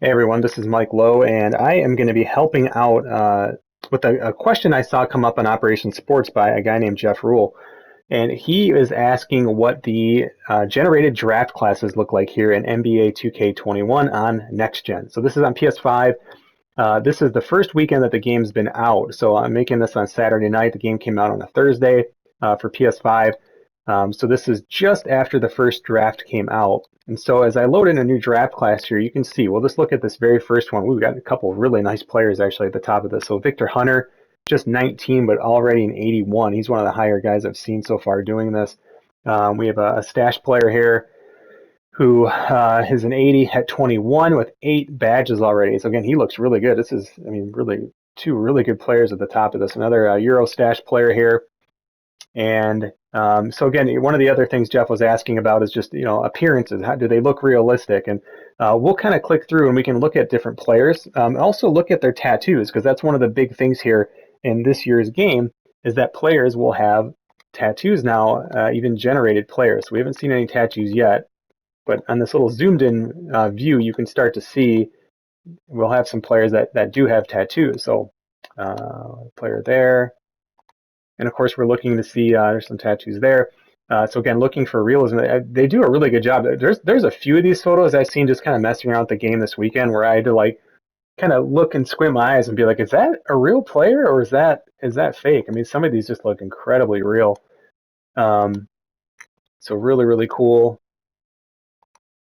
Hey everyone, this is Mike Lowe, and I am going to be helping out with a question I saw come up on Operation Sports by a guy named Jeff Rule. And he is asking what the generated draft classes look like here in NBA 2K21 on Next Gen. So this is on PS5. This is the first weekend that the game's been out. So I'm making this on Saturday night. The game came out on a Thursday for PS5. So this is just after the first draft came out. And so as I load in a new draft class here, you can see, we'll just look at this very first one. We've got a couple of really nice players actually at the top of this. So Victor Hunter, just 19, but already an 81. He's one of the higher guys I've seen so far doing this. We have a stash player here who is an 80 at 21 with 8 badges already. So again, he looks really good. This is, I mean, really two really good players at the top of this. Another Euro stash player here. And so again, one of the other things Jeff was asking about is just, appearances. How do they look realistic? And we'll kind of click through and we can look at different players. Also look at their tattoos, because that's one of the big things here in this year's game is that players will have tattoos now, even generated players. So we haven't seen any tattoos yet, but on this little zoomed in view, you can start to see we'll have some players that do have tattoos. So player there. And of course, we're looking to see there's some tattoos there. So again, looking for realism. They do a really good job. There's a few of these photos I've seen just kind of messing around with the game this weekend where I had to like kind of look and squint my eyes and be like, is that a real player or is that fake? I mean, some of these just look incredibly real. So really cool.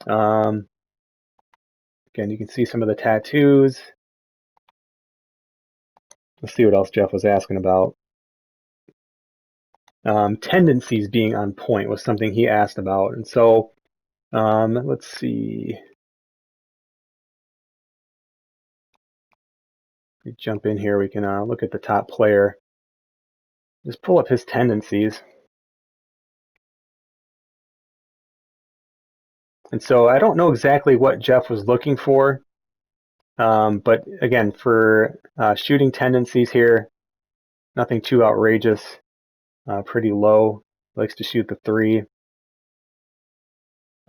Again, you can see some of the tattoos. Let's see what else Jeff was asking about. Tendencies being on point was something he asked about. And so let's see. We jump in here. We can look at the top player. Just pull up his tendencies. And so I don't know exactly what Jeff was looking for. But again, for shooting tendencies here, nothing too outrageous. Pretty low. Likes to shoot the 3.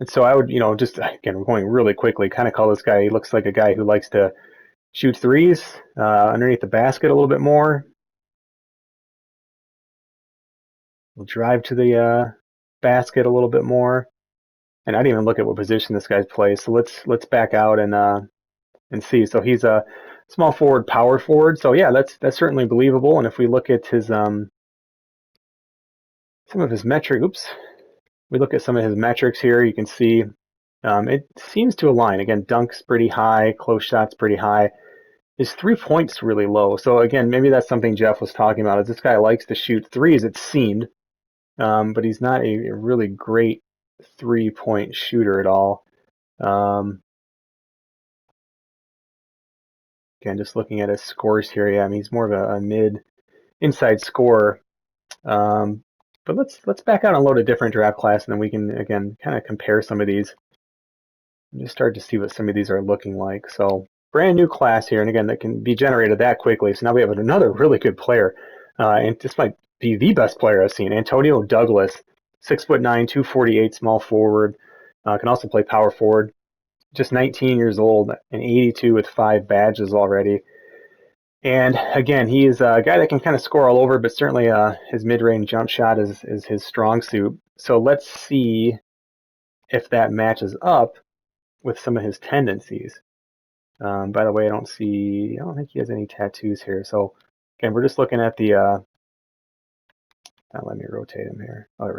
And so I would, just again, we're going really quickly, kind of call this guy, he looks like a guy who likes to shoot 3s underneath the basket a little bit more. We'll drive to the basket a little bit more. And I didn't even look at what position this guy's plays. So let's back out and see. So he's a small forward, power forward. So yeah, that's certainly believable. And if we look at his some of his metrics, we look at some of his metrics here, you can see it seems to align. Again, dunks pretty high, close shots pretty high. His 3-point's really low. So again, maybe that's something Jeff was talking about. Is this guy likes to shoot 3s? It seemed, but he's not a really great 3-point shooter at all. Again, just looking at his scores here, yeah, I mean, he's more of a mid inside scorer. But let's back out and load a different draft class, and then we can again kind of compare some of these and just start to see what some of these are looking like. So brand new class here, and again, that can be generated that quickly. So now we have another really good player, and this might be the best player I've seen. Antonio Douglas, 6'9", 248, small forward, can also play power forward. Just 19 years old, and 82 with 5 badges already. And again, he is a guy that can kind of score all over, but certainly his mid-range jump shot is his strong suit. So let's see if that matches up with some of his tendencies. By the way, I don't think he has any tattoos here. So again, we're just looking at the, let me rotate him here. Oh, there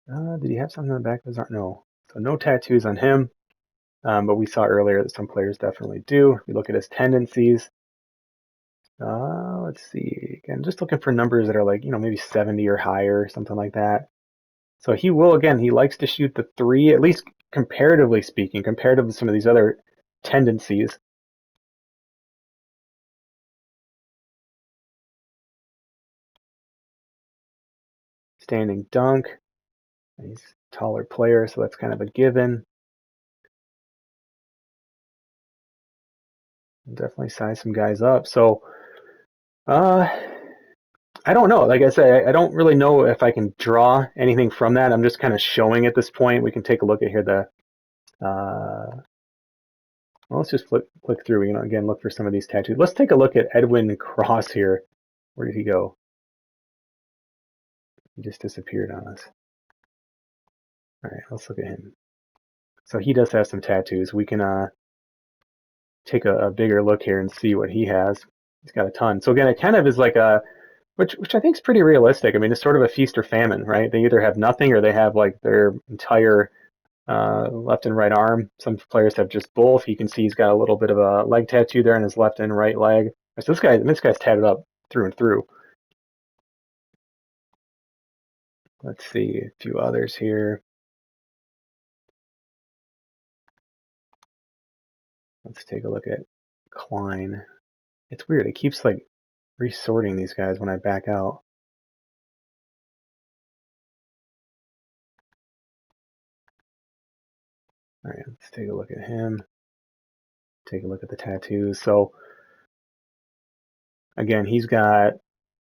we go. Did he have something in the back of his arm? No. So no tattoos on him. But we saw earlier that some players definitely do. If we look at his tendencies, let's see. Again, just looking for numbers that are like, maybe 70 or higher, something like that. So he will, again, he likes to shoot the 3, at least comparatively speaking, compared to some of these other tendencies. Standing dunk. He's a taller player, so that's kind of a given. Definitely size some guys up. So, I don't know. Like I said, I don't really know if I can draw anything from that. I'm just kind of showing at this point. We can take a look at here the Well, let's just click through. You know, again, look for some of these tattoos. Let's take a look at Edwin Cross here. Where did he go? He just disappeared on us. All right, let's look at him. So he does have some tattoos. We can take a bigger look here and see what he has. He's got a ton. So again, it kind of is like a, which I think is pretty realistic. I mean, it's sort of a feast or famine, right? They either have nothing or they have like their entire left and right arm. Some players have just both. You can see he's got a little bit of a leg tattoo there on his left and right leg. So this guy's tatted up through and through. Let's see a few others here. Let's take a look at Klein. It's weird. It keeps like resorting these guys when I back out. All right, let's take a look at him. Take a look at the tattoos. So again, he's got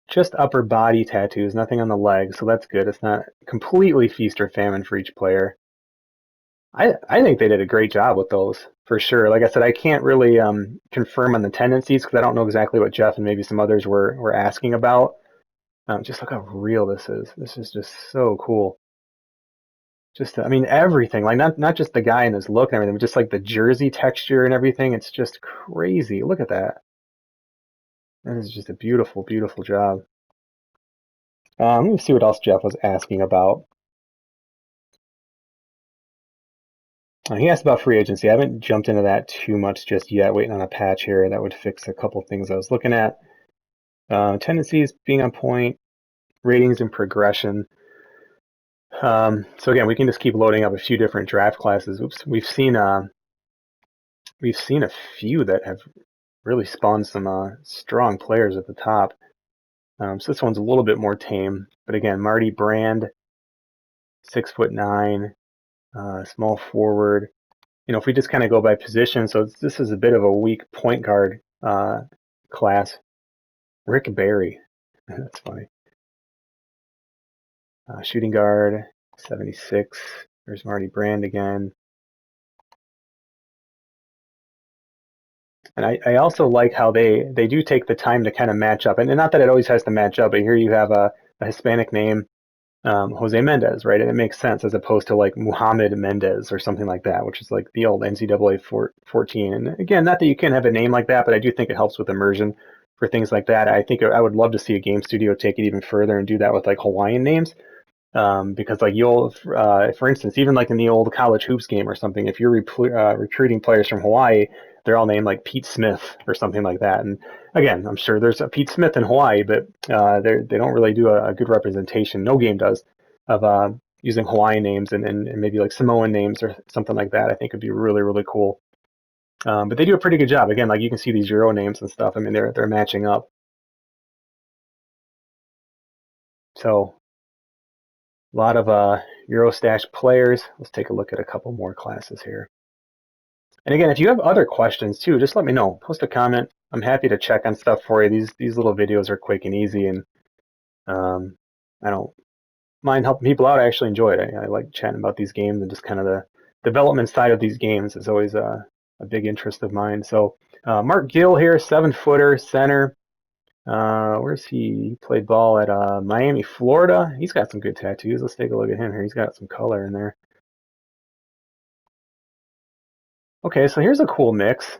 just upper body tattoos, nothing on the legs, so that's good. It's not completely feast or famine for each player. I think they did a great job with those for sure. Like I said, I can't really confirm on the tendencies because I don't know exactly what Jeff and maybe some others were asking about. Just look how real this is. This is just so cool. Just I mean everything, like not just the guy and his look and everything, but just like the jersey texture and everything. It's just crazy. Look at that. That is just a beautiful, beautiful job. Let me see what else Jeff was asking about. He asked about free agency. I haven't jumped into that too much just yet, waiting on a patch here that would fix a couple things I was looking at. Tendencies being on point, ratings and progression. So again, we can just keep loading up a few different draft classes. Oops, we've seen a few that have really spawned some strong players at the top. So this one's a little bit more tame, but again, Marty Brand, 6'9", small forward. You know, if we just kind of go by position, so this is a bit of a weak point guard class. Rick Barry, that's funny. Shooting guard, 76. There's Marty Brand again. And I also like how they do take the time to kind of match up. And not that it always has to match up, but here you have a Hispanic name, Jose Mendez, right? And it makes sense as opposed to like Muhammad Mendez or something like that, which is like the old NCAA 14. And again, not that you can have a name like that, but I do think it helps with immersion for things like that. I think I would love to see a game studio take it even further and do that with like Hawaiian names. Because like you'll, for instance, even like in the old college hoops game or something, if you're recruiting players from Hawaii, they're all named like Pete Smith or something like that. And again, I'm sure there's a Pete Smith in Hawaii, but they don't really do a good representation. No game does of using Hawaiian names and maybe like Samoan names or something like that. I think would be really really cool. But they do a pretty good job. Again, like you can see these Euro names and stuff. I mean, they're matching up. So a lot of Eurostash players. Let's take a look at a couple more classes here. And again, if you have other questions too, just let me know. Post a comment. I'm happy to check on stuff for you. These little videos are quick and easy, and I don't mind helping people out. I actually enjoy it. I like chatting about these games and just kind of the development side of these games is always a big interest of mine. So Mark Gill here, 7-footer, center. Where's he? He played ball at Miami, Florida. He's got some good tattoos. Let's take a look at him here. He's got some color in there. Okay, so here's a cool mix.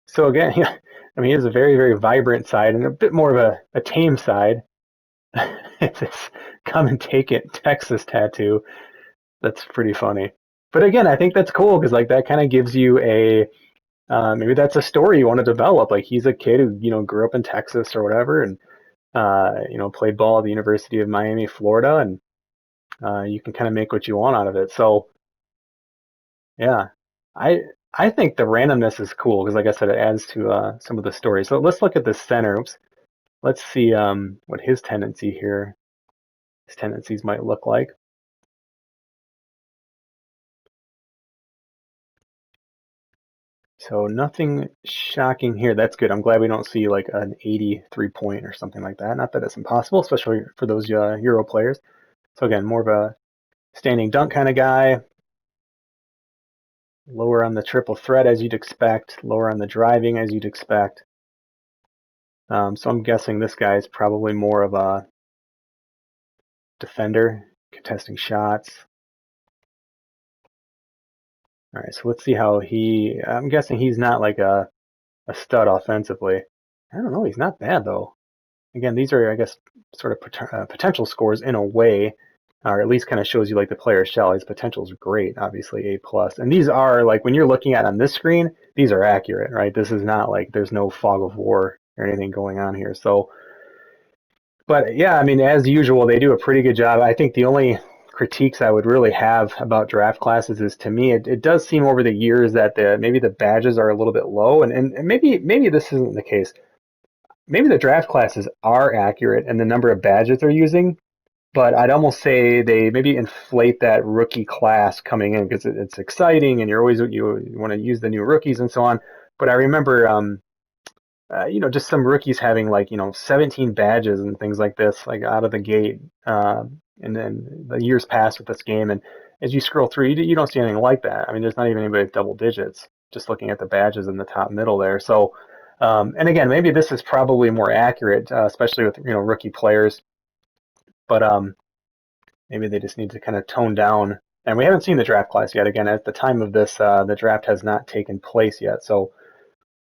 So again, yeah, I mean, he has a very, very vibrant side and a bit more of a tame side. It's this "Come and Take It" Texas tattoo. That's pretty funny. But again, I think that's cool because like that kind of gives you a maybe that's a story you want to develop. Like he's a kid who grew up in Texas or whatever, and played ball at the University of Miami, Florida, and you can kind of make what you want out of it. So yeah, I I think the randomness is cool because, like I said, it adds to some of the story. So let's look at the center. Oops. Let's see what his tendencies might look like. So nothing shocking here. That's good. I'm glad we don't see like an 83 point or something like that. Not that it's impossible, especially for those Euro players. So again, more of a standing dunk kind of guy. lower on the triple threat as you'd expect, lower on the driving as you'd expect. So I'm guessing this guy is probably more of a defender, contesting shots. All right, so let's see how I'm guessing he's not like a stud offensively. I don't know, he's not bad though. Again, these are, I guess, sort of potential scores in a way, or at least kind of shows you like the player's shell. His potential is great, obviously A+. And these are like, when you're looking at on this screen, these are accurate, right? This is not like there's no fog of war or anything going on here. So, but yeah, I mean, as usual, they do a pretty good job. I think the only critiques I would really have about draft classes is, to me, it does seem over the years that maybe the badges are a little bit low, and maybe this isn't the case. Maybe the draft classes are accurate and the number of badges they're using, but I'd almost say they maybe inflate that rookie class coming in because it's exciting and you want to use the new rookies and so on. But I remember just some rookies having like 17 badges and things like this, like out of the gate. And then the years pass with this game, and as you scroll through, you don't see anything like that. I mean, there's not even anybody with double digits. Just looking at the badges in the top middle there. So, and again, maybe this is probably more accurate, especially with rookie players. But maybe they just need to kind of tone down. And we haven't seen the draft class yet. Again, at the time of this, the draft has not taken place yet. So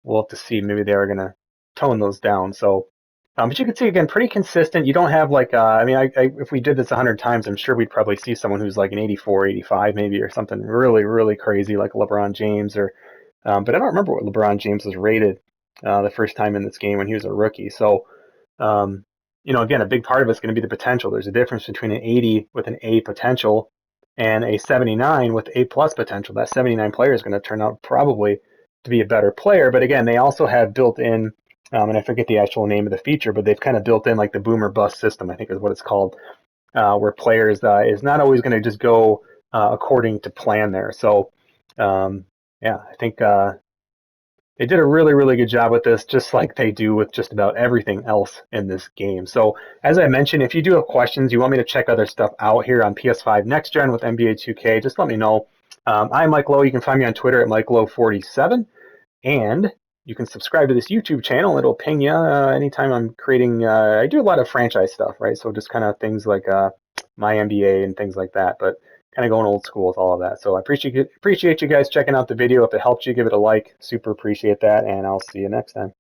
we'll have to see. Maybe they are going to tone those down. So, but you can see again, pretty consistent. You don't have like, I mean, if we did this 100 times, I'm sure we'd probably see someone who's like an 84, 85 maybe, or something really, really crazy like LeBron James or. But I don't remember what LeBron James was rated the first time in this game when he was a rookie. So, again, a big part of it's going to be the potential. There's a difference between an 80 with an A potential and a 79 with A+ potential. That 79 player is going to turn out probably to be a better player. But again, they also have built in, and I forget the actual name of the feature, but they've kind of built in like the boomer bust system, I think is what it's called, where players is not always going to just go according to plan there. So, yeah, I think they did a really, really good job with this, just like they do with just about everything else in this game. So, as I mentioned, if you do have questions, you want me to check other stuff out here on PS5 Next Gen with NBA 2K, just let me know. I'm Mike Lowe. You can find me on Twitter at MikeLowe47. And you can subscribe to this YouTube channel. It'll ping you anytime I'm creating. I do a lot of franchise stuff, right? So just kind of things like my NBA and things like that. But kind of going old school with all of that. So I appreciate you guys checking out the video. If it helped you, give it a like. Super appreciate that. And I'll see you next time.